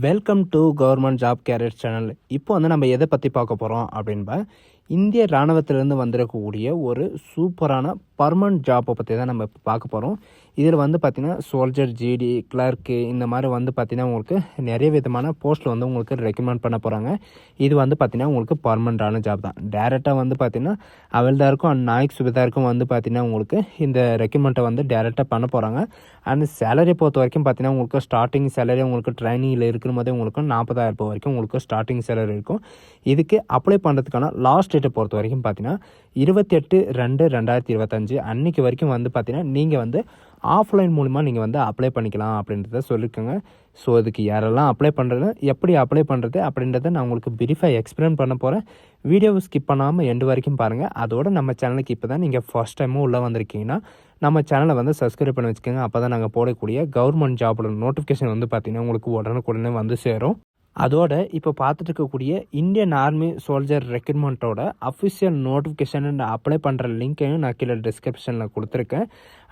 Welcome to government job career channel. இப்போ வந்து நம்ம எதை பற்றி பார்க்க போகிறோம் அப்படின்பா, இந்திய இராணுவத்திலேருந்து வந்திருக்கக்கூடிய ஒரு சூப்பரான பர்மனன்ட் ஜாப்பை பற்றி தான் நம்ம இப்போ பார்க்க போகிறோம். இதில் வந்து பார்த்திங்கன்னா சோல்ஜர், ஜிடி, கிளர்க்கு இந்த மாதிரி வந்து பார்த்திங்கன்னா உங்களுக்கு நிறைய விதமான போஸ்ட்டில் வந்து உங்களுக்கு ரெக்கமெண்ட் பண்ண போகிறாங்க. இது வந்து பார்த்திங்கன்னா உங்களுக்கு பர்மனண்ட்டான ஜாப் தான். டேரெக்டாக வந்து பார்த்திங்கன்னா அவல்தாருக்கும் அண்ட் நாயக் சுபேதாருக்கும் வந்து பார்த்திங்கன்னா உங்களுக்கு இந்த ரெக்கமெண்ட்டை வந்து டேரெக்டாக பண்ண போகிறாங்க. அண்ட் சேலரி பொறுத்த வரைக்கும் பார்த்திங்கன்னா உங்களுக்கு ஸ்டார்டிங் சேலரி உங்களுக்கு ட்ரைனிங்கில் இருக்கிற போதே உங்களுக்கு 40,000 வரைக்கும் உங்களுக்கு ஸ்டார்டிங் சேலரி இருக்கும். இதுக்கு அப்ளை பண்ணுறதுக்கான லாஸ்ட் டேட்டை பொறுத்த வரைக்கும் பார்த்திங்கன்னா 28/2/2025 அன்றைக்கி வரைக்கும் வந்து பார்த்திங்கன்னா நீங்கள் வந்து ஆஃப்லைன் மூலிமா நீங்கள் வந்து அப்ளை பண்ணிக்கலாம் அப்படின்றத சொல்லியிருக்கேங்க. ஸோ இதுக்கு யாரெல்லாம் அப்ளை பண்ணுறது, எப்படி அப்ளை பண்ணுறது அப்படின்றத நான் உங்களுக்கு பிரீஃபாக எக்ஸ்பிளைன் பண்ண போகிறேன். வீடியோவை ஸ்கிப் பண்ணாமல் எண்டு வரைக்கும் பாருங்கள். அதோடு நம்ம சேனலுக்கு இப்போ தான் நீங்கள் ஃபர்ஸ்ட் டைமும் உள்ளே வந்திருக்கீங்கன்னா நம்ம சேனலை வந்து சப்ஸ்கிரைப் பண்ணி வச்சுக்கோங்க. அப்போ தான் நாங்கள் போடக்கூடிய கவர்மெண்ட் ஜாபோட நோட்டிஃபிகேஷன் வந்து பார்த்திங்கன்னா உங்களுக்கு உடனுக்குடனே வந்து சேரும். அதோட இப்போ பார்த்துட்டு இருக்கக்கூடிய இந்தியன் ஆர்மி சோல்ஜர் ரெக்ரூட்மெண்ட்டோட அஃபிஷியல் நோட்டிஃபிகேஷன் அப்ளை பண்ணுற லிங்க்கையும் நான் கீழே டிஸ்கிரிப்ஷனில் கொடுத்துருக்கேன்.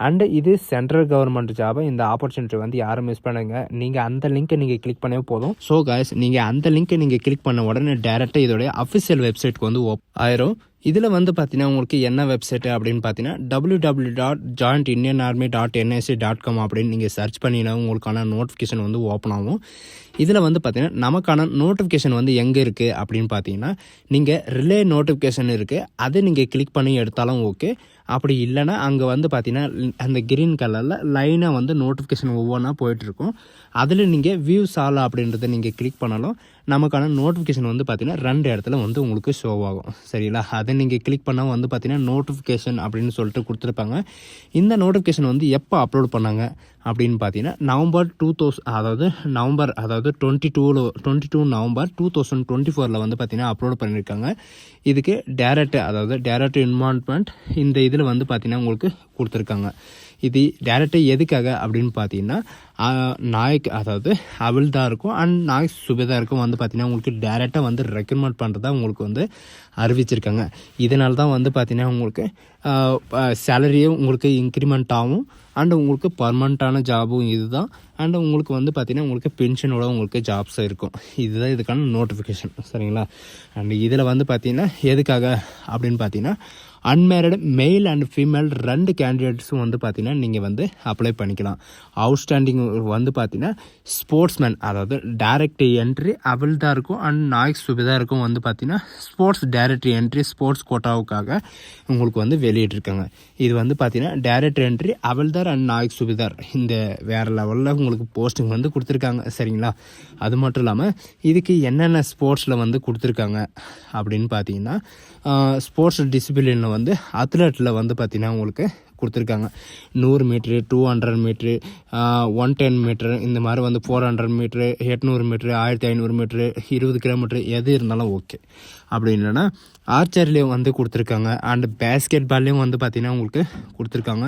அண்டு இது சென்ட்ரல் கவர்மெண்ட் ஜாபை. இந்த ஆப்பர்ச்சுனிட்டி வந்து யாரும் மிஸ் பண்ணுங்க. நீங்கள் அந்த லிங்க்கை நீங்கள் கிளிக் பண்ணவே போதும். ஸோ கைஸ், நீங்கள் அந்த லிங்க்கை நீங்கள் கிளிக் பண்ண உடனே டேரெக்டாக இதோடைய அஃபிஷியல் வெப்சைட்க்கு வந்து ஆயிரும். இதில் வந்து பார்த்தீங்கன்னா உங்களுக்கு என்ன வெப்சைட்டு அப்படின்னு பார்த்தீங்கன்னா www.jointindianarmy.nic.com அப்படின்னு நீங்கள் சர்ச் பண்ணினா உங்களுக்கான நோட்டிஃபிகேஷன் வந்து ஓப்பன் ஆகும். இதில் வந்து பார்த்தீங்கன்னா நமக்கான நோட்டிஃபிகேஷன் வந்து எங்கே இருக்குது அப்படின்னு பார்த்தீங்கன்னா நீங்கள் ரிலே நோட்டிஃபிகேஷன் இருக்குது, அதை நீங்கள் கிளிக் பண்ணி எடுத்தாலும் ஓகே. அப்படி இல்லைன்னா அங்கே வந்து பார்த்தீங்கன்னா அந்த கிரீன் கலரில் லைனாக வந்து நோட்டிஃபிகேஷன் ஒவ்வொன்றா போயிட்டுருக்கும். அதில் நீங்கள் வியூஸ் ஆல் அப்படின்றத நீங்கள் கிளிக் பண்ணாலும் நமக்கான நோட்டிஃபிகேஷன் வந்து பார்த்திங்கன்னா 2 இடத்துல வந்து உங்களுக்கு ஷோ ஆகும். சரிங்களா? அதை நீங்கள் கிளிக் பண்ணால் வந்து பார்த்திங்கன்னா நோட்டிஃபிகேஷன் அப்படின்னு சொல்லிட்டு கொடுத்துருப்பாங்க. இந்த நோட்டிஃபிகேஷன் வந்து எப்போ அப்லோட் பண்ணாங்க அப்படின்னு பார்த்தீங்கன்னா நவம்பர் 22 நவம்பர் 2024 வந்து பார்த்திங்கன்னா அப்லோட் பண்ணியிருக்காங்க. இதுக்கு டேரக்ட் இன்வால்வ்மெண்ட் இந்த இதில் வந்து பார்த்திங்கன்னா உங்களுக்கு கொடுத்துருக்காங்க. இது டேரக்டாக எதுக்காக அப்படின்னு பார்த்தீங்கன்னா நாயக் அவல்தாருக்கும் அண்ட் நாயக் சுபேதாருக்கும் வந்து பார்த்திங்கன்னா உங்களுக்கு டேரெக்டாக வந்து ரெக்ரூட்மெண்ட் பண்ணுறதா உங்களுக்கு வந்து அறிவிச்சிருக்காங்க. இதனால தான் வந்து பார்த்திங்கன்னா உங்களுக்கு சேலரியும் உங்களுக்கு இன்க்ரிமெண்ட் ஆகும். அண்டு உங்களுக்கு பர்மனண்ட்டான ஜாபும் இது தான். அண்டு உங்களுக்கு வந்து பார்த்திங்கன்னா உங்களுக்கு பென்ஷனோட உங்களுக்கு ஜாப்ஸ் இருக்கும். இதுதான் இதுக்கான நோட்டிஃபிகேஷன். சரிங்களா? அண்டு இதில் வந்து பார்த்திங்கன்னா எதுக்காக அப்படின்னு பார்த்தீங்கன்னா அன்மேரிடு மேல் அண்ட் ஃபீமேல் 2 கேண்டிடேட்ஸும் வந்து பார்த்திங்கன்னா நீங்கள் வந்து அப்ளை பண்ணிக்கலாம். அவுட்ஸ்டாண்டிங் வந்து பார்த்திங்கன்னா ஸ்போர்ட்ஸ்மேன், டைரக்ட் என்ட்ரி அவல்தாருக்கும் அண்ட் நாயக் சுபேதாருக்கும் வந்து பார்த்திங்கன்னா ஸ்போர்ட்ஸ் டைரக்ட் என்ட்ரி ஸ்போர்ட்ஸ் கோட்டாவுக்காக உங்களுக்கு வந்து வெளியிட்டிருக்காங்க. இது வந்து பார்த்திங்கன்னா direct entry Havildar and Naik Subedar இந்த வேறு லெவலில் உங்களுக்கு போஸ்டிங் வந்து கொடுத்துருக்காங்க. சரிங்களா? அது மட்டும் இல்லாமல் இதுக்கு என்னென்ன ஸ்போர்ட்ஸில் வந்து கொடுத்துருக்காங்க அப்படின்னு பார்த்தீங்கன்னா ஸ்போர்ட்ஸ் டிசிப்ளினில் வந்து அத்லெட்டில் வந்து பார்த்திங்கன்னா உங்களுக்கு கொடுத்துருக்காங்க. 100 மீட்ரு, 200 மீட்ரு, 110 மீட்ரு, இந்த மாதிரி வந்து 400 மீட்ரு, 800 மீட்ரு, 1500 மீட்ரு, 20 கிலோமீட்ரு எது இருந்தாலும் ஓகே. அப்படி இல்லைன்னா ஆர்ச்சர்லேயும் வந்து கொடுத்துருக்காங்க. அண்டு பேஸ்கெட் பால்லையும் வந்து பார்த்திங்கன்னா உங்களுக்கு கொடுத்துருக்காங்க.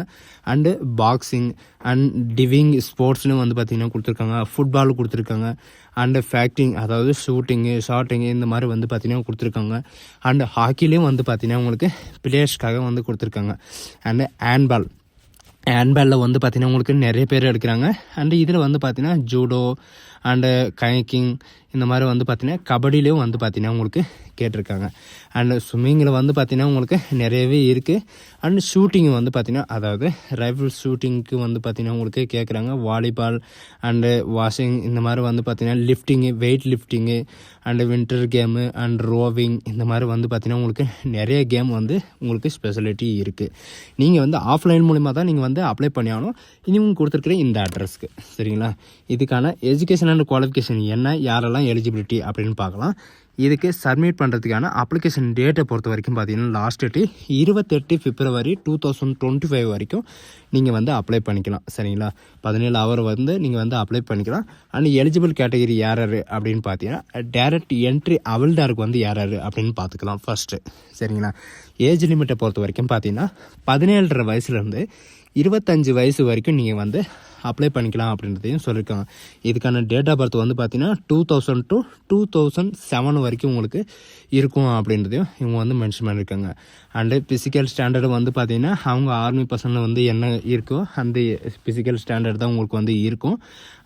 அண்டு பாக்ஸிங் அண்ட் டிவிங் ஸ்போர்ட்ஸ்லையும் வந்து பார்த்திங்கன்னா கொடுத்துருக்காங்க. ஃபுட்பால் கொடுத்துருக்காங்க. அண்டு ஃபேக்டிங் ஷூட்டிங்கு, ஷாட்டிங்கு இந்த மாதிரி வந்து பார்த்திங்கன்னா கொடுத்துருக்காங்க. அண்டு ஹாக்கிலையும் வந்து பார்த்திங்கன்னா உங்களுக்கு பிளேயர்ஸ்க்காக வந்து கொடுத்துருக்காங்க. அண்டு ஹேண்ட்பாலில் வந்து பார்த்திங்கன்னா உங்களுக்கு நிறைய பேர் எடுக்கிறாங்க. அண்டு இதில் வந்து பார்த்திங்கன்னா ஜூடோ அண்டு கயக்கிங் இந்த மாதிரி வந்து பார்த்திங்கன்னா கபடியிலையும் வந்து பார்த்திங்கன்னா உங்களுக்கு கேட்டிருக்காங்க. அண்டு ஸ்விம்மிங்கில் வந்து பார்த்திங்கன்னா உங்களுக்கு நிறையவே இருக்குது. அண்டு ஷூட்டிங்கு வந்து பார்த்திங்கன்னா ரைஃபிள் ஷூட்டிங்க்கு வந்து பார்த்திங்கன்னா உங்களுக்கு கேட்குறாங்க. வாலிபால் அண்டு வாஷிங் இந்த மாதிரி வந்து பார்த்திங்கன்னா lifting, weight lifting and winter game and rowing இந்த மாதிரி வந்து பார்த்திங்கன்னா உங்களுக்கு நிறைய கேம் வந்து உங்களுக்கு ஸ்பெஷாலிட்டி இருக்குது. நீங்கள் வந்து ஆஃப்லைன் மூலிமா தான் நீங்கள் வந்து அப்ளை பண்ணி ஆகணும். இனியும் கொடுத்துருக்குற இந்த அட்ரஸ்க்கு. சரிங்களா? இதுக்கான எஜுகேஷன் அண்ட் குவாலிஃபிகேஷன் என்ன, யாரெல்லாம் எலிஜிபிலிட்டி அப்படின்னு பார்க்கலாம். இதுக்கு சப்மிட் பண்ணுறதுக்கான அப்ளிகேஷன் டேட்டை பொறுத்த வரைக்கும் பார்த்தீங்கன்னா லாஸ்ட் டேட்டு 28 பிப்ரவரி 2025 வரைக்கும் நீங்கள் வந்து அப்ளை பண்ணிக்கலாம். சரிங்களா? 17 ஹவர் வந்து நீங்கள் வந்து அப்ளை பண்ணிக்கலாம். அண்ட் எலிஜிபிள் கேட்டகரி யார் அப்படின்னு பார்த்தீங்கன்னா டைரக்ட் என்ட்ரி அவல்தாருக்கு வந்து யார் அப்படின்னு பார்த்துக்கலாம் ஃபஸ்ட்டு. சரிங்களா? ஏஜ் லிமிட்டை பொறுத்த வரைக்கும் பார்த்தீங்கன்னா 17.5 வயசுலேருந்து 25 வயசு வரைக்கும் நீங்கள் வந்து அப்ளை பண்ணிக்கலாம் அப்படின்றதையும் சொல்லியிருக்காங்க. இதுக்கான டேட் ஆஃப் பர்த் வந்து பார்த்தீங்கன்னா 2000 to 2007 வரைக்கும் உங்களுக்கு இருக்கும் அப்படின்றதையும் இவங்க வந்து மென்ஷன் பண்ணியிருக்காங்க. அண்டு ஃபிசிக்கல் ஸ்டாண்டர்டு வந்து பார்த்தீங்கன்னா அவங்க ஆர்மி பர்சனில் வந்து என்ன இருக்கோ அந்த ஃபிசிக்கல் ஸ்டாண்டர்ட் தான் உங்களுக்கு வந்து இருக்கும்.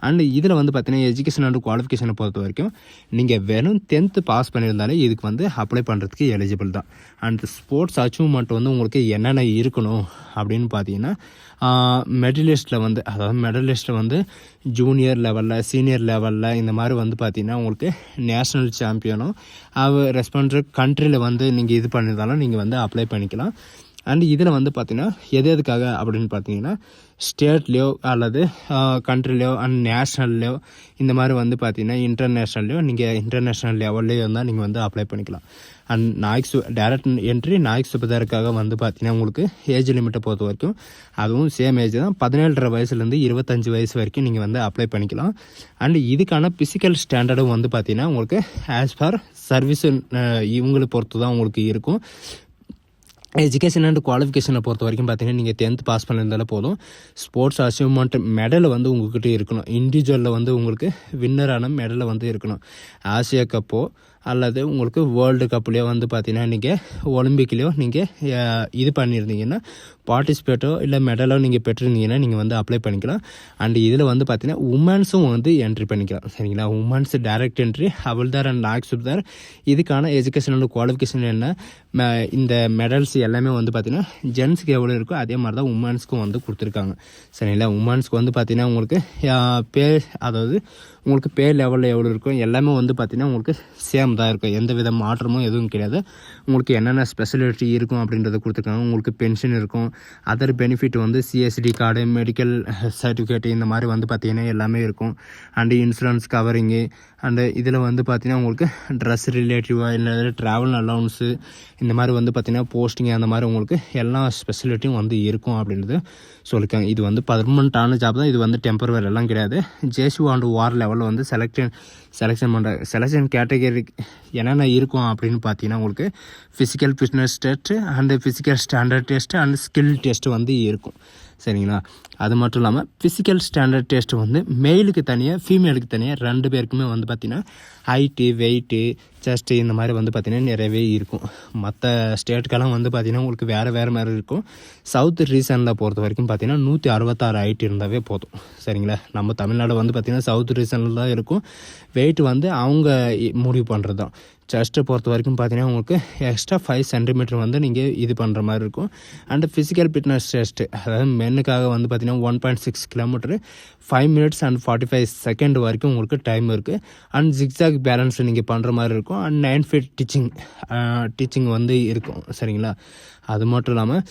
அண்டு இதில் வந்து பார்த்தீங்கன்னா எஜுகேஷன் அண்ட் குவாலிஃபிகேஷனை பொறுத்த வரைக்கும் நீங்கள் வெறும் 10th பாஸ் பண்ணியிருந்தாலே இதுக்கு வந்து அப்ளை பண்ணுறதுக்கு எலிஜிபிள் தான். அண்ட் ஸ்போர்ட்ஸ் அச்சீவ்மெண்ட் வந்து உங்களுக்கு என்னென்ன இருக்கணும் அப்படின்னு பார்த்தீங்கன்னா மெடலிஸ்ட்டில் வந்து அதாவது மெடலிஸ்ட்டில் வந்து ஜூனியர் லெவலில் சீனியர் லெவலில் இந்த மாதிரி வந்து பார்த்திங்கன்னா உங்களுக்கு நேஷ்னல் சாம்பியனும் ரெஸ்பான்சிவ் கண்ட்ரியில் வந்து நீங்கள் இது பண்ணியிருந்தாலும் நீங்கள் வந்து அப்ளை பண்ணிக்கலாம். அண்ட் இதில் வந்து பார்த்திங்கன்னா எதுக்காக அப்படின்னு பார்த்தீங்கன்னா ஸ்டேட்லேயோ அல்லது கண்ட்ரிலையோ அண்ட் நேஷ்னல்லையோ இந்த மாதிரி வந்து பார்த்திங்கன்னா இன்டர்நேஷ்னல்லையோ நீங்கள் இன்டர்நேஷ்னல் லெவல்லையோ இருந்தால் நீங்கள் வந்து அப்ளை பண்ணிக்கலாம். அண்ட் நாய்க் டேரக்ட் என்ட்ரி நாய்க் சுபதாருக்காக வந்து பார்த்திங்கன்னா உங்களுக்கு ஏஜ் லிமிட்டை பொறுத்த வரைக்கும் அதுவும் சேம் ஏஜ் தான். 17.5 வயசுலேருந்து 25 வயசு வரைக்கும் நீங்கள் வந்து அப்ளை பண்ணிக்கலாம். அண்ட் இதுக்கான ஃபிசிக்கல் ஸ்டாண்டர்டும் வந்து பார்த்திங்கன்னா உங்களுக்கு ஆஸ் பர் சர்வீஸ் இவங்களை பொறுத்து தான் உங்களுக்கு இருக்கும். எஜுகேஷன் அண்ட் குவாலிஃபிகேஷனை பொறுத்த வரைக்கும் பார்த்தீங்கன்னா நீங்கள் 10th பாஸ் பண்ணியிருந்தாலே போதும். ஸ்போர்ட்ஸ் அச்சீவ்மெண்ட் மெடல் வந்து உங்கள்கிட்ட இருக்கணும். இண்டிவிஜுவலில் வந்து உங்களுக்கு வின்னரான மெடலை வந்து இருக்கணும். ஆசியா கப்போ அல்லது உங்களுக்கு வேர்ல்டு கப்லேயோ வந்து பார்த்தீங்கன்னா நீங்கள் ஒலிம்பிக்லேயோ நீங்கள் இது பண்ணியிருந்தீங்கன்னா பார்ட்டிசிபேட்டோ இல்லை மெடலோ நீங்கள் பெற்றிருந்தீங்கன்னா நீங்கள் வந்து அப்ளை பண்ணிக்கலாம். அண்ட் இதில் வந்து பார்த்தீங்கன்னா உமன்ஸும் வந்து என்ட்ரி பண்ணிக்கலாம். சரிங்களா, women's direct entry Havildar and Naik Subedar இதுக்கான எஜுகேஷன் அண்ட் குவாலிஃபிகேஷன் என்ன இந்த மெடல்ஸ் எல்லாமே வந்து பார்த்திங்கன்னா ஜென்ஸுக்கு எவ்வளோ இருக்கோ அதே மாதிரி தான் உமன்ஸ்க்கும் வந்து கொடுத்துருக்காங்க. சரிங்களா, உமன்ஸ்க்கு வந்து பார்த்திங்கன்னா உங்களுக்கு பே அதாவது உங்களுக்கு பே லெவலில் எவ்வளோ இருக்கும் எல்லாமே வந்து பார்த்திங்கன்னா உங்களுக்கு சேம் தான் இருக்கும். எந்த வித மாற்றமும் எதுவும் கிடையாது. உங்களுக்கு என்னென்ன ஸ்பெஷாலிட்டி இருக்கும் அப்படின்றத கொடுத்துருக்காங்க. உங்களுக்கு பென்ஷன் இருக்கும், அதர் பெனிஃபிட் வந்து சிஎஸ்டி கார்டு, மெடிக்கல் சர்டிஃபிகேட் இந்த மாதிரி வந்து பார்த்திங்கன்னா எல்லாமே இருக்கும். அண்டு இன்சூரன்ஸ் கவரிங்கு அண்டு இதில் வந்து பார்த்திங்கன்னா உங்களுக்கு ட்ரெஸ் ரிலேட்டிவாக இல்லை ட்ராவல் அலவுன்ஸு இந்த மாதிரி வந்து பார்த்திங்கன்னா போஸ்டிங் அந்த மாதிரி உங்களுக்கு எல்லா ஸ்பெஷலிட்டியும் வந்து இருக்கும் அப்படின்றது சொல்லியிருக்காங்க. இது வந்து பர்மனெண்ட்டான ஜாப் தான். இது வந்து டெம்பரவரி எல்லாம் கிடையாது. ஜேசி அண்ட் வார் லெவலில் வந்து செலெக்ஷன் பண்ணுற செலெக்ஷன் கேட்டகரி என்னென்ன இருக்கும் அப்படின்னு பார்த்தீங்கன்னா உங்களுக்கு physical fitness test and physical standard test and skill test வந்து இருக்கும். சரிங்களா, அது மட்டும் இல்லாமல் ஃபிசிக்கல் ஸ்டாண்டர்ட் டெஸ்ட்டு வந்து மேலுக்கு தனியாக ஃபீமேலுக்கு தனியாக 2 பேருக்குமே வந்து பார்த்திங்கன்னா ஹைட்டு வெயிட்டு செஸ்ட்டு இந்த மாதிரி வந்து பார்த்திங்கன்னா நிறையவே இருக்கும். மற்ற ஸ்டேட்டுக்கெல்லாம் வந்து பார்த்திங்கன்னா உங்களுக்கு வேறு மாதிரி இருக்கும். சவுத் ரீசனில் பொறுத்த வரைக்கும் பார்த்திங்கன்னா 166 ஹைட் இருந்தாவே போதும். சரிங்களா, நம்ம தமிழ்நாடு வந்து பார்த்திங்கன்னா சவுத் ரீசனில் தான் இருக்கும். வெயிட் வந்து அவங்க முடிவு பண்ணுறது தான். செஸ்ட்டை பொறுத்த வரைக்கும் பார்த்தீங்கன்னா உங்களுக்கு எக்ஸ்ட்ரா 5 சென்டிமீட்டர் வந்து நீங்கள் இது பண்ணுற மாதிரி இருக்கும். அண்டு ஃபிசிக்கல் ஃபிட்னஸ் டெஸ்ட்டு அதாவது மென்னுக்காக வந்து பார்த்திங்கன்னா 1.6 கிலோமீட்டர் 5 minutes and 45 செகண்ட் வரைக்கும் உங்களுக்கு டைம் இருக்குது. அண்ட் ஜிக்ஸாக் பேலன்ஸ் நீங்கள் பண்ணுற மாதிரி இருக்கும். அண்ட் 9 feet டீச்சிங் வந்து இருக்கும். சரிங்களா, அது மட்டும் இல்லாமல்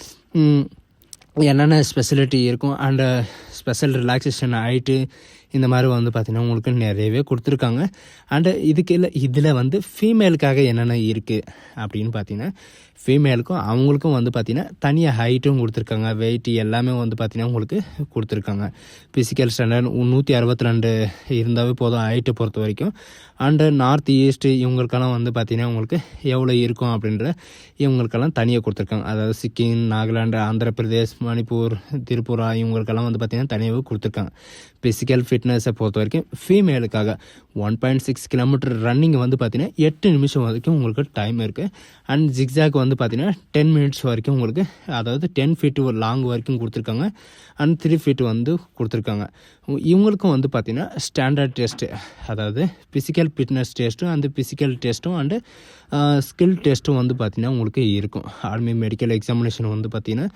என்னென்ன ஸ்பெஷலிட்டி இருக்கும் அண்டு ஸ்பெஷல் ரிலாக்ஸேஷன் ஹைட்டு இந்த மாதிரி வந்து பார்த்திங்கன்னா உங்களுக்கு நிறையவே கொடுத்துருக்காங்க. அண்டு இதில் வந்து ஃபீமேலுக்காக என்னென்ன இருக்குது அப்படின்னு பார்த்தீங்கன்னா ஃபீமேலுக்கும் அவங்களுக்கும் வந்து பார்த்திங்கன்னா தனியாக ஹைட்டும் கொடுத்துருக்காங்க. வெயிட் எல்லாமே வந்து பார்த்திங்கன்னா உங்களுக்கு கொடுத்துருக்காங்க. ஃபிசிக்கல் ஸ்டாண்டர்ட் 162 இருந்தாவே போதும் ஹைட்டை பொறுத்த வரைக்கும். அண்டு நார்த் ஈஸ்ட்டு இவங்களுக்கெல்லாம் வந்து பார்த்திங்கன்னா உங்களுக்கு எவ்வளோ இருக்கும் அப்படின்ற இவங்களுக்கெல்லாம் தனியாக கொடுத்துருக்காங்க. அதாவது சிக்கிம், நாகாலாண்டு, ஆந்திர பிரதேஷ், மணிப்பூர், திரிபுரா இவங்களுக்கெல்லாம் வந்து பார்த்திங்கன்னா தனியாகவே கொடுத்துருக்காங்க. ஃபிசிக்கல் ஃபிட்னஸை பொறுத்த வரைக்கும் ஃபீமேலுக்காக 1.6 கிலோமீட்டர் ரன்னிங் வந்து பார்த்திங்கன்னா 8 நிமிஷம் வரைக்கும் உங்களுக்கு டைம் இருக்குது. அண்ட் ஜிக்ஸாக் வந்து பார்த்திங்கன்னா 10 minutes வரைக்கும் உங்களுக்கு அதாவது 10 feet லாங் வரைக்கும் கொடுத்துருக்காங்க. அண்ட் 3 feet வந்து கொடுத்துருக்காங்க. இவங்களுக்கும் வந்து பார்த்திங்கன்னா ஸ்டாண்டர்ட் டெஸ்ட்டு அதாவது ஃபிசிக்கல் ஃபிட்னஸ் டெஸ்ட்டும் அந்த ஃபிசிக்கல் டெஸ்ட்டும் அண்டு ஸ்கில் டெஸ்ட்டும் வந்து பார்த்திங்கன்னா உங்களுக்கு இருக்கும். ஆர்மி மெடிக்கல் எக்ஸாமினேஷன் வந்து பார்த்திங்கன்னா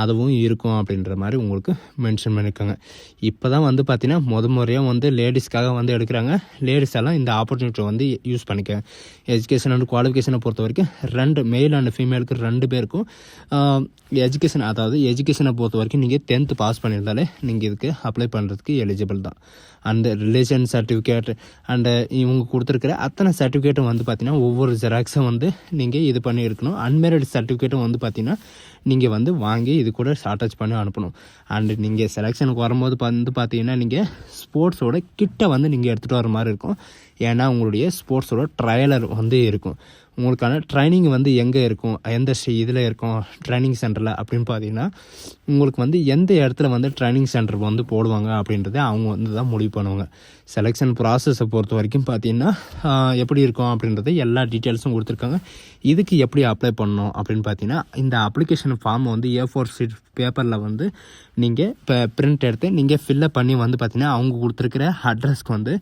அதுவும் இருக்கும் அப்படின்ற மாதிரி உங்களுக்கு மென்ஷன் பண்ணியிருக்காங்க. இப்போ தான் வந்து பார்த்திங்கன்னா முறையாக வந்து லேடிஸ்க்காக வந்து எடுக்கிறாங்க. லேடிஸ் எல்லாம் இந்த ஆப்பர்ச்சுனிட்டி வந்து யூஸ் பண்ணிக்க. எஜுகேஷன் அண்ட் குவாலிஃபிகேஷனை பொறுத்த வரைக்கும் 2 மேல் அண்ட் ஃபீமேலுக்கு 2 பேருக்கும் எஜுகேஷன் அதாவது எஜுகேஷனை பொறுத்த வரைக்கும் நீங்கள் 10th பாஸ் பண்ணியிருந்தாலே நீங்கள் இதுக்கு அப்ளை பண்ணுறதுக்கு எலிஜிபிள் தான். அந்த ரிலேஷன் சர்டிஃபிகேட் அண்டு இவங்க கொடுத்துருக்கிற அத்தனை சர்டிஃபிகேட்டும் வந்து பார்த்திங்கன்னா ஒவ்வொரு ஜெராக்ஸும் வந்து நீங்கள் இது பண்ணி இருக்கணும். அன்மேரிட் சர்டிஃபிகேட்டும் வந்து பார்த்திங்கன்னா நீங்கள் வந்து வாங்கி இது கூட அட்டாச் பண்ணி அனுப்பணும். அண்டு நீங்கள் செலெக்ஷனுக்கு வரும்போது வந்து பார்த்தீங்கன்னா நீங்கள் ஸ்போர்ட்ஸோட கிட்ட வந்து நீங்கள் எடுத்துகிட்டு வர மாதிரி இருக்கும். ஏன்னா உங்களுடைய ஸ்போர்ட்ஸோட ட்ரையலர் வந்து இருக்கும். உங்களுக்கான ட்ரைனிங் வந்து எங்கே இருக்கும், எந்த இதில் இருக்கும் ட்ரைனிங் சென்டரில் அப்படின்னு பார்த்தீங்கன்னா, உங்களுக்கு வந்து எந்த இடத்துல வந்து ட்ரைனிங் சென்டர் வந்து போடுவாங்க அப்படின்றத அவங்க வந்து தான் முடிவு பண்ணுவாங்க. செலெக்ஷன் ப்ராசஸை பொறுத்த வரைக்கும் பார்த்தீங்கன்னா எப்படி இருக்கும் அப்படின்றது எல்லா டீட்டெயில்ஸும் கொடுத்துருக்காங்க. இதுக்கு எப்படி அப்ளை பண்ணணும் அப்படின்னு பார்த்தீங்கன்னா, இந்த அப்ளிகேஷன் ஃபார்மை வந்து A4 ஷீட் பேப்பரில் வந்து நீங்கள் இப்போ பிரிண்ட் எடுத்து நீங்கள் ஃபில்லப் பண்ணி வந்து பார்த்தீங்கன்னா அவங்க கொடுத்துருக்கிற அட்ரஸ்க்கு வந்து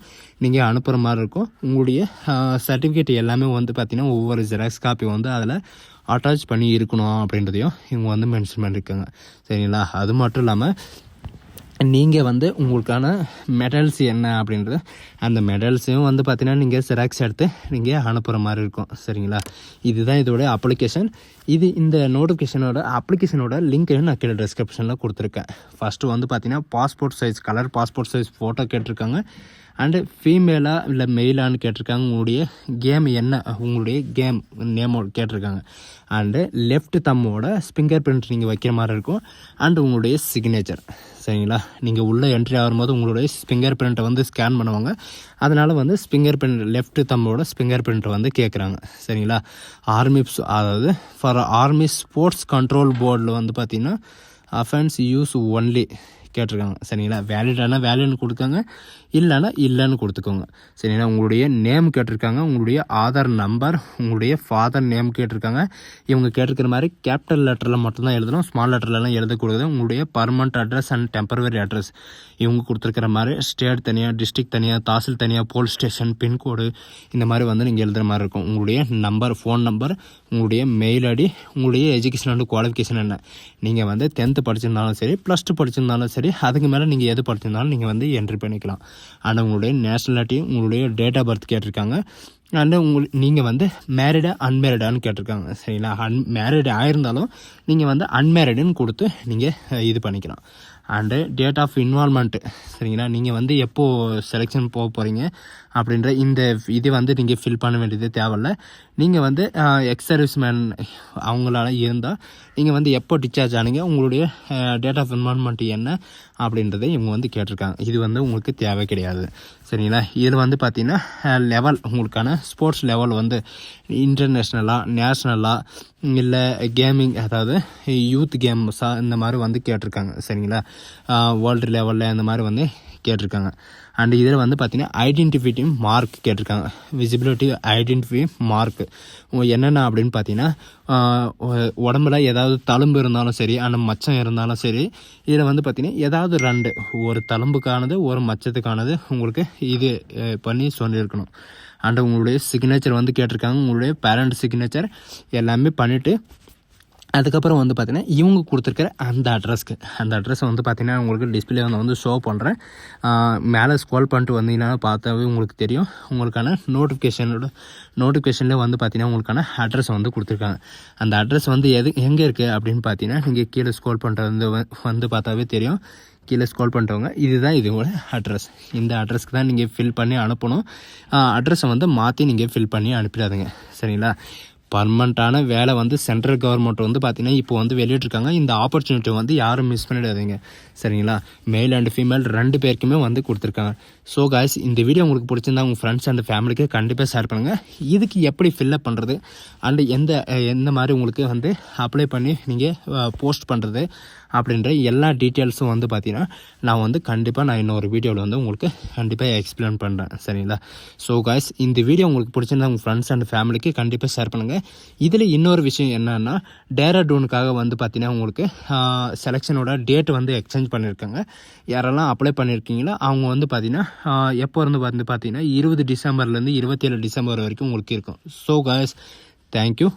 நீங்கள் அனுப்புகிற மாதிரி இருக்கும். உங்களுடைய சர்டிஃபிகேட் எல்லாமே வந்து பார்த்தீங்கன்னா ஒவ்வொரு ஜெராக்ஸ் காப்பி வந்து அதில் அட்டாச் பண்ணி இருக்கணும் அப்படின்றதையும் இவங்க வந்து மென்ஷன் பண்ணியிருக்காங்க. சரிங்களா? அது மட்டும் இல்லாமல் நீங்கள் வந்து உங்களுக்கான மெடல்ஸ் என்ன அப்படின்றது அந்த மெடல்ஸையும் வந்து பார்த்தீங்கன்னா நீங்கள் ஜெராக்ஸ் எடுத்து நீங்கள் அனுப்புகிற மாதிரி இருக்கும். சரிங்களா? இதுதான் இதோட அப்ளிகேஷன். இந்த அப்ளிகேஷனோட லிங்க்கையும் நான் கீழே டிஸ்கிரிப்ஷனில் கொடுத்துருக்கேன். ஃபஸ்ட்டு வந்து பார்த்தீங்கன்னா passport size colour passport size photo கேட்டிருக்காங்க. அண்டு ஃபீமேலாக இல்லை மெயிலான்னு கேட்டிருக்காங்க. உங்களுடைய கேம் என்ன, உங்களுடைய கேம் நேமோட கேட்டிருக்காங்க. அண்டு லெஃப்ட் தம்மோட ஃபிங்கர் பிரிண்ட் நீங்கள் வைக்கிற மாதிரி இருக்கும். அண்டு உங்களுடைய சிக்னேச்சர். சரிங்களா? நீங்கள் உள்ளே என்ட்ரி ஆகும்போது உங்களுடைய ஃபிங்கர் பிரிண்ட்டை வந்து ஸ்கேன் பண்ணுவாங்க. அதனால் வந்து ஃபிங்கர் பிரிண்ட் லெஃப்ட் தம்மோட ஃபிங்கர் பிரிண்ட்டை வந்து கேட்குறாங்க. சரிங்களா? அதாவது ஃபார் ஆர்மி ஸ்போர்ட்ஸ் கண்ட்ரோல் போர்டில் வந்து பார்த்திங்கன்னா அஃபென்ஸ் யூஸ் ஒன்லி கேட்டிருக்காங்க. சரிங்களா? வேலிட்னு கொடுக்காங்க, இல்லைன்னு கொடுத்துக்கோங்க. சரிங்களா? உங்களுடைய நேம் கேட்டிருக்காங்க, உங்களுடைய ஆதார் நம்பர், உங்களுடைய ஃபாதர் நேம் கேட்டிருக்காங்க. இவங்க கேட்டிருக்கிற மாதிரி கேபிட்டல் லெட்டரில் மட்டும்தான் எழுதணும், ஸ்மால் லெட்டர்லாம் எழுதக்கூடாது. உங்களுடைய permanent address and temporary address இவங்க கொடுத்துருக்கிற மாதிரி ஸ்டேட் தனியாக, டிஸ்ட்ரிக்ட் தனியாக, தாசில் தனியாக, போலீஸ் ஸ்டேஷன், பின்கோடு இந்த மாதிரி வந்து நீங்கள் எழுதுகிற மாதிரி இருக்கும். உங்களுடைய நம்பர், ஃபோன் நம்பர், உங்களுடைய மெயில் ஐடி, உங்களுடைய எஜுகேஷன் அண்ட் குவாலிஃபிகேஷன் என்ன, நீங்கள் வந்து 10th படிச்சிருந்தாலும் சரி, +2 படிச்சிருந்தாலும் சரி, அதுக்கு மேலே நீங்கள் எது படிச்சிருந்தாலும் நீங்கள் வந்து என்ட்ரி பண்ணிக்கலாம். ஆனால் உங்களுடைய நேஷ்னாலிட்டி, உங்களுடைய டேட் ஆஃப் பர்த் கேட்டிருக்காங்க. அண்டு நீங்கள் வந்து மேரிடா அன்மேரிடான்னு கேட்டிருக்காங்க. சரிங்களா? மேரிடு ஆயிருந்தாலும் நீங்கள் வந்து அன்மேரிடுன்னு கொடுத்து நீங்கள் இது பண்ணிக்கலாம். And date of involvement. சரிங்களா? நீங்கள் வந்து எப்போது செலெக்ஷன் போக போகிறீங்க அப்படின்ற இது வந்து நீங்கள் ஃபில் பண்ண வேண்டியது தேவையில்ல. நீங்கள் வந்து எக்ஸ் சர்வீஸ்மேன் அவங்களால இருந்தால் நீங்கள் வந்து எப்போ டிஸ்சார்ஜ் ஆனீங்க, உங்களுடைய டேட் ஆஃப் இன்வால்மெண்ட் என்ன அப்படின்றத இவங்க வந்து கேட்டிருக்காங்க. இது வந்து உங்களுக்கு தேவை கிடையாது. சரிங்களா? இதில் வந்து பார்த்திங்கன்னா லெவல், உங்களுக்கான ஸ்போர்ட்ஸ் லெவல் வந்து இன்டர்நேஷ்னலாக, நேஷ்னலாக, இல்லை கேமிங், அதாவது யூத் கேம்ஸாக இந்த மாதிரி வந்து கேட்டிருக்காங்க. சரிங்களா? வேர்ல்டு லெவலில் இந்த மாதிரி வந்து கேட்டிருக்காங்க. அண்ட் இதில் வந்து பார்த்திங்கன்னா ஐடென்டிஃபிட்டி மார்க் கேட்டிருக்காங்க. விசிபிலிட்டி ஐடென்டிஃபை மார்க் என்னென்ன அப்படின்னு பார்த்தீங்கன்னா, உடம்புல ஏதாவது தழும்பு இருந்தாலும் சரி, அந்த மச்சம் இருந்தாலும் சரி, இதில் வந்து பார்த்திங்கன்னா ஏதாவது 2, ஒரு தழும்புக்கானது ஒரு மச்சத்துக்கானது உங்களுக்கு இது பண்ணி சொல்லியிருக்கணும். அண்ட் உங்களுடைய சிக்னேச்சர் வந்து கேட்டிருக்காங்க. உங்களுடைய பேரண்ட் சிக்னேச்சர் எல்லாமே பண்ணிவிட்டு அதுக்கப்புறம் வந்து பார்த்திங்கன்னா இவங்க கொடுத்துருக்கிற அந்த அட்ரஸை வந்து பார்த்திங்கன்னா உங்களுக்கு டிஸ்பிளே வந்து ஷோ பண்ணுறேன். மேலே ஸ்க்ரோல் பண்ணிட்டு வந்தீங்கன்னா பார்த்தாவே உங்களுக்கு தெரியும். உங்களுக்கான நோட்டிஃபிகேஷனில் வந்து பார்த்திங்கன்னா உங்களுக்கான அட்ரஸ் வந்து கொடுத்துருக்காங்க. அந்த அட்ரஸ் வந்து எங்கே இருக்குது அப்படின்னு பார்த்தீங்கன்னா நீங்கள் கீழே ஸ்க்ரோல் பண்ணுறது வந்து பார்த்தாவே தெரியும். கீழே ஸ்க்ரோல் பண்ணிட்டவங்க இதுதான் இதோட அட்ரஸ். இந்த அட்ரஸ்க்கு தான் நீங்கள் ஃபில் பண்ணி அனுப்பணும். அட்ரஸை வந்து மாற்றி நீங்கள் ஃபில் பண்ணி அனுப்பிடாதுங்க. சரிங்களா? பர்மனண்ட்டான வேலை வந்து சென்ட்ரல் கவர்மெண்ட் வந்து பார்த்திங்கன்னா இப்போ வந்து வெளியிட்ருக்காங்க. இந்த ஆப்பர்ச்சுனிட்டி வந்து யாரும் மிஸ் பண்ணிடாதீங்க. சரிங்களா? மேல் அண்ட் ஃபீமேல் 2 பேருக்குமே வந்து கொடுத்துருக்காங்க. ஸோ காய்ஸ், இந்த வீடியோ உங்களுக்கு பிடிச்சிருந்தா உங்கள் ஃப்ரெண்ட்ஸ் அண்ட் ஃபேமிலிக்கு கண்டிப்பாக ஷேர் பண்ணுங்கள். இதுக்கு எப்படி ஃபில்லப் பண்ணுறது அண்டு எந்த மாதிரி உங்களுக்கு வந்து அப்ளை பண்ணி நீங்கள் போஸ்ட் பண்ணுறது அப்படின்ற எல்லா டீட்டெயில்ஸும் வந்து பார்த்திங்கன்னா நான் வந்து கண்டிப்பாக இன்னொரு வீடியோவில் வந்து உங்களுக்கு கண்டிப்பாக எக்ஸ்பிளைன் பண்ணுறேன். சரிங்களா? ஸோ காய்ஸ், இந்த வீடியோ உங்களுக்கு பிடிச்சிருந்தா உங்கள் ஃப்ரெண்ட்ஸ் அண்ட் ஃபேமிலிக்கு கண்டிப்பாக ஷேர் பண்ணுங்கள். இதில் இன்னொரு விஷயம் என்னன்னா, டேராடூனுக்காக வந்து பார்த்திங்கன்னா உங்களுக்கு செலெக்ஷனோட டேட் வந்து எக்ஸ்சேஞ்ச் பண்ணியிருக்காங்க. யாரெல்லாம் அப்ளை பண்ணியிருக்கீங்களோ அவங்க வந்து பார்த்திங்கன்னா எப்போ இருந்து வந்து பார்த்திங்கன்னா 20 டிசம்பர்லேருந்து 27 டிசம்பர் வரைக்கும் உங்களுக்கு இருக்கும். So guys, thank you.